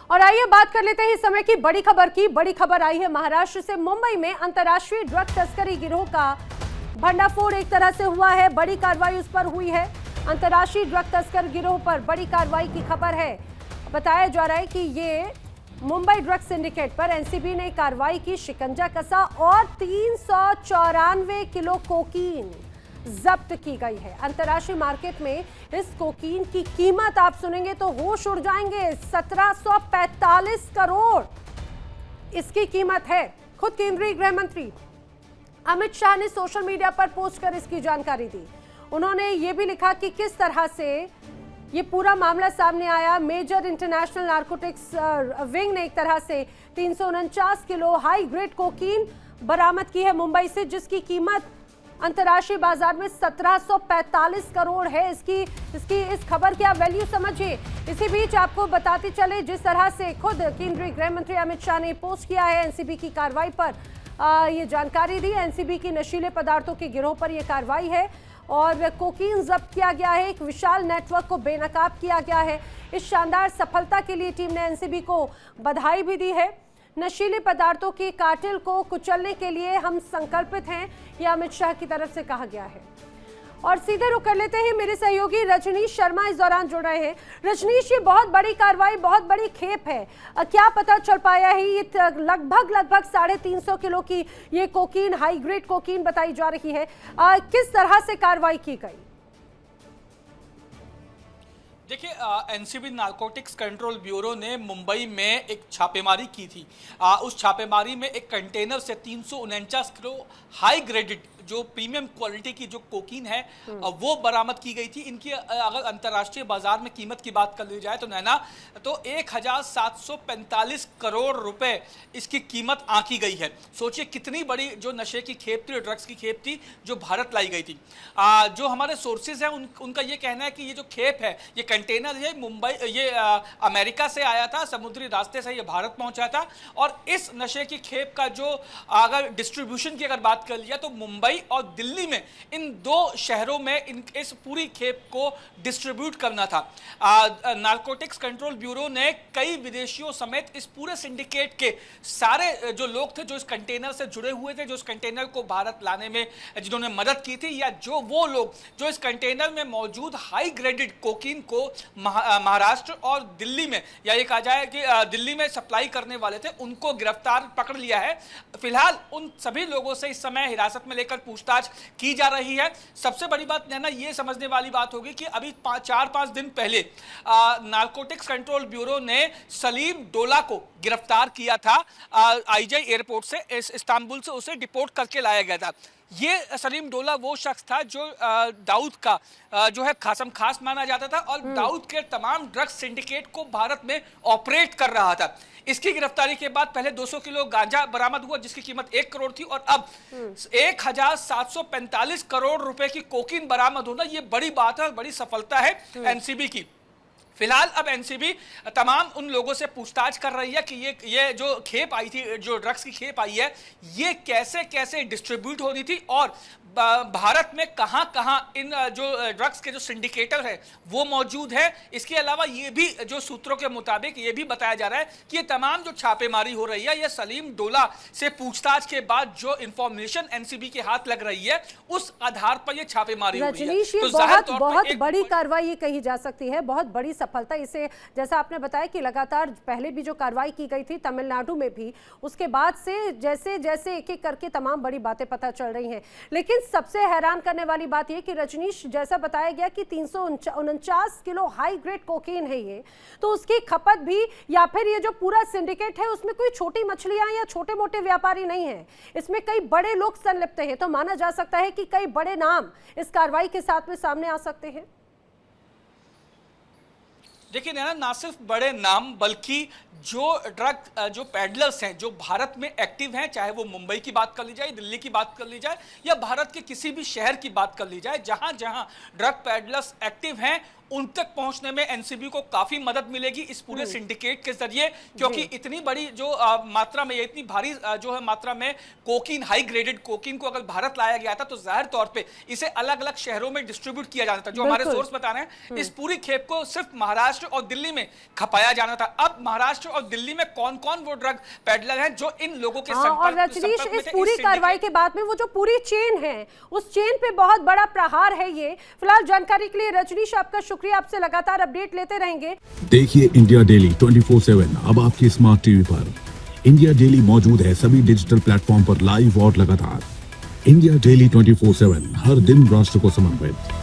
और आइए बात कर लेते हैं इस समय की बड़ी खबर की। बड़ी खबर आई है महाराष्ट्र से। मुंबई में अंतर्राष्ट्रीय ड्रग तस्करी गिरोह का भंडाफोड़ एक तरह से हुआ है। बड़ी कार्रवाई उस पर हुई है। अंतर्राष्ट्रीय ड्रग तस्कर गिरोह पर बड़ी कार्रवाई की खबर है। बताया जा रहा है कि ये मुंबई ड्रग सिंडिकेट पर एनसीबी ने कार्रवाई की, शिकंजा कसा और 394 किलो कोकीन जब्त की गई है। अंतर्राष्ट्रीय मार्केट में इस कोकीन की कीमत आप सुनेंगे तो होश उड़ जाएंगे। 1745 करोड़ इसकी कीमत है। खुद केंद्रीय गृह मंत्री अमित शाह ने सोशल मीडिया पर पोस्ट कर इसकी जानकारी दी। उन्होंने ये भी लिखा कि किस तरह से ये पूरा मामला सामने आया। मेजर इंटरनेशनल नारकोटिक्स विंग ने एक तरह से 349 किलो हाई ग्रेड कोकीन बरामद की है मुंबई से, जिसकी कीमत अंतर्राष्ट्रीय बाजार में 1745 करोड़ है। इस खबर की आप वैल्यू समझिए। इसी बीच आपको बताते चले, जिस तरह से खुद केंद्रीय गृह मंत्री अमित शाह ने पोस्ट किया है एनसीबी की कार्रवाई पर, ये जानकारी दी। एनसीबी की नशीले पदार्थों के गिरोह पर यह कार्रवाई है और कोकीन जब्त किया गया है। एक विशाल नेटवर्क को बेनकाब किया गया है। इस शानदार सफलता के लिए टीम ने एनसीबी को बधाई भी दी है। नशीले पदार्थों के कार्टेल को कुचलने के लिए हम संकल्पित हैं, यह अमित शाह की तरफ से कहा गया है। और सीधे रुक कर लेते हैं, मेरे सहयोगी रजनीश शर्मा इस दौरान जुड़ रहे हैं। रजनीश, ये बहुत बड़ी कार्रवाई, बहुत बड़ी खेप है। क्या पता चल पाया है? ये लगभग 350 किलो की ये कोकीन, हाई ग्रेड कोकीन बताई जा रही है। किस तरह से कार्रवाई की गई? देखिए, एनसीबी नारकोटिक्स कंट्रोल ब्यूरो ने मुंबई में एक छापेमारी की थी। उस छापेमारी में एक कंटेनर से 349 किलो हाई ग्रेडेड जो प्रीमियम क्वालिटी की जो कोकीन है वो बरामद की गई थी। इनकी अगर अंतर्राष्ट्रीय बाजार में कीमत की बात कर ली जाए तो नैना, तो 1745 करोड़ रुपए इसकी कीमत आंकी गई है। सोचिए कितनी बड़ी जो नशे की खेप थी, ड्रग्स की खेप थी जो भारत लाई गई थी। जो हमारे सोर्सेज हैं उनका ये कहना है कि ये जो खेप है, ये कंटेनर है, मुंबई ये अमेरिका से आया था, समुद्री रास्ते से ये भारत पहुंचा था। और इस नशे की खेप का जो अगर डिस्ट्रीब्यूशन की अगर बात कर लिया तो मुंबई और दिल्ली में, इन दो शहरों में इस पूरी खेप को डिस्ट्रीब्यूट करना था। नारकोटिक्स कंट्रोल ब्यूरो ने कई विदेशियों समेत इस पूरे सिंडिकेट के सारे जो लोग थे जो इस कंटेनर से जुड़े हुए थे, जो इस कंटेनर को भारत लाने में जिन्होंने मदद की थी, या जो वो लोग जो इस कंटेनर में मौजूद हाई ग्रेडेड कोकीन को महाराष्ट्र और दिल्ली में, या ये कहा जाए कि दिल्ली में सप्लाई करने वाले थे, उनको गिरफ्तार पकड़ लिया है। फिलहाल उन सभी लोगों से इस समय हिरासत में लेकर पूछताछ की जा रही है। सबसे बड़ी बात नैना ये समझने वाली बात होगी कि अभी 4-5 दिन पहले नारकोटिक्स कंट्रोल ब्यूरो ने सलीम डोला को गिरफ्तार किया था। आईजे एयरपोर्ट से, इस्तांबुल से उसे डिपोर्ट करके लाया गया था। ये सलीम डोला वो शख्स था जो दाऊद का जो है खासम खास माना जाता था और दाऊद के तमाम ड्रग्स सिंडिकेट को भारत में ऑपरेट कर रहा था। इसकी गिरफ्तारी के बाद पहले 200 किलो गांजा बरामद हुआ जिसकी कीमत 1 करोड़ थी, और अब 1745 करोड़ रुपए की कोकीन बरामद होना, ये बड़ी बात है, बड़ी सफलता है एनसीबी की। फिलहाल अब एनसीबी तमाम उन लोगों से पूछताछ कर रही है कि ये जो खेप आई थी, जो ड्रग्स की खेप आई है, ये कैसे कैसे डिस्ट्रीब्यूट होनी थी और भारत में कहां कहां इन जो ड्रग्स के जो सिंडिकेटर है वो मौजूद है। इसके अलावा ये भी जो सूत्रों के मुताबिक ये भी बताया जा रहा है कि ये तमाम जो छापेमारी हो रही है, ये सलीम डोला से पूछताछ के बाद जो इंफॉर्मेशन एनसीबी के हाथ लग रही है उस आधार पर ये छापेमारी हो रही है। तो बहुत बड़ी कार्रवाई ये कही जा सकती है, बहुत बड़ी सफलता। इसे जैसा आपने बताया कि लगातार पहले भी जो कार्रवाई की गई थी तमिलनाडु में भी, उसके बाद से जैसे जैसे एक एक करके तमाम बड़ी बातें पता चल रही हैं। लेकिन सबसे हैरान करने वाली बात यह कि रजनीश, जैसा बताया गया कि 349 किलो हाई ग्रेड कोकीन है ये, तो उसकी खपत भी, या फिर ये जो पूरा सिंडिकेट है उसमें कोई छोटी मछलियां या छोटे मोटे व्यापारी नहीं है, इसमें कई बड़े लोग संलिप्त हैं। तो माना जा सकता है कि कई बड़े नाम इस कार्रवाई के साथ में सामने आ सकते हैं। देखिए ना सिर्फ बड़े नाम बल्कि जो पैडलर्स हैं जो भारत में एक्टिव हैं, चाहे वो मुंबई की बात कर ली जाए, दिल्ली की बात कर ली जाए या भारत के किसी भी शहर की बात कर ली जाए, जहां जहां ड्रग पैडलर्स एक्टिव हैं उन तक पहुंचने में एनसीबी को काफी मदद मिलेगी इस पूरे सिंडिकेट के जरिए, क्योंकि इतनी बड़ी जो मात्रा में, इतनी भारी जो है मात्रा में कोकीन, हाई ग्रेडेड कोकीन को अगर भारत लाया गया था तो जाहिर तौर पे इसे अलग अलग शहरों में डिस्ट्रीब्यूट किया जाना था। जो हमारे सोर्स बता रहे हैं, इस पूरी खेप को सिर्फ महाराष्ट्र और दिल्ली में खपाया जाना था। अब महाराष्ट्र और दिल्ली में कौन कौन वो ड्रग पेडलर हैं जो इन लोगों के और रजनीश, इस पूरी कार्रवाई के बाद में वो जो पूरी चेन है, उस चेन पे बहुत बड़ा प्रहार है ये। फिलहाल जानकारी के लिए रजनीश आपका शुक्रिया, आपसे लगातार अपडेट लेते रहेंगे। देखिए इंडिया डेली 24/7 अब आपकी स्मार्ट टीवी पर। इंडिया डेली मौजूद है सभी डिजिटल प्लेटफॉर्म पर लाइव और लगातार। इंडिया डेली 24/7 हर दिन राष्ट्र को समर्पित।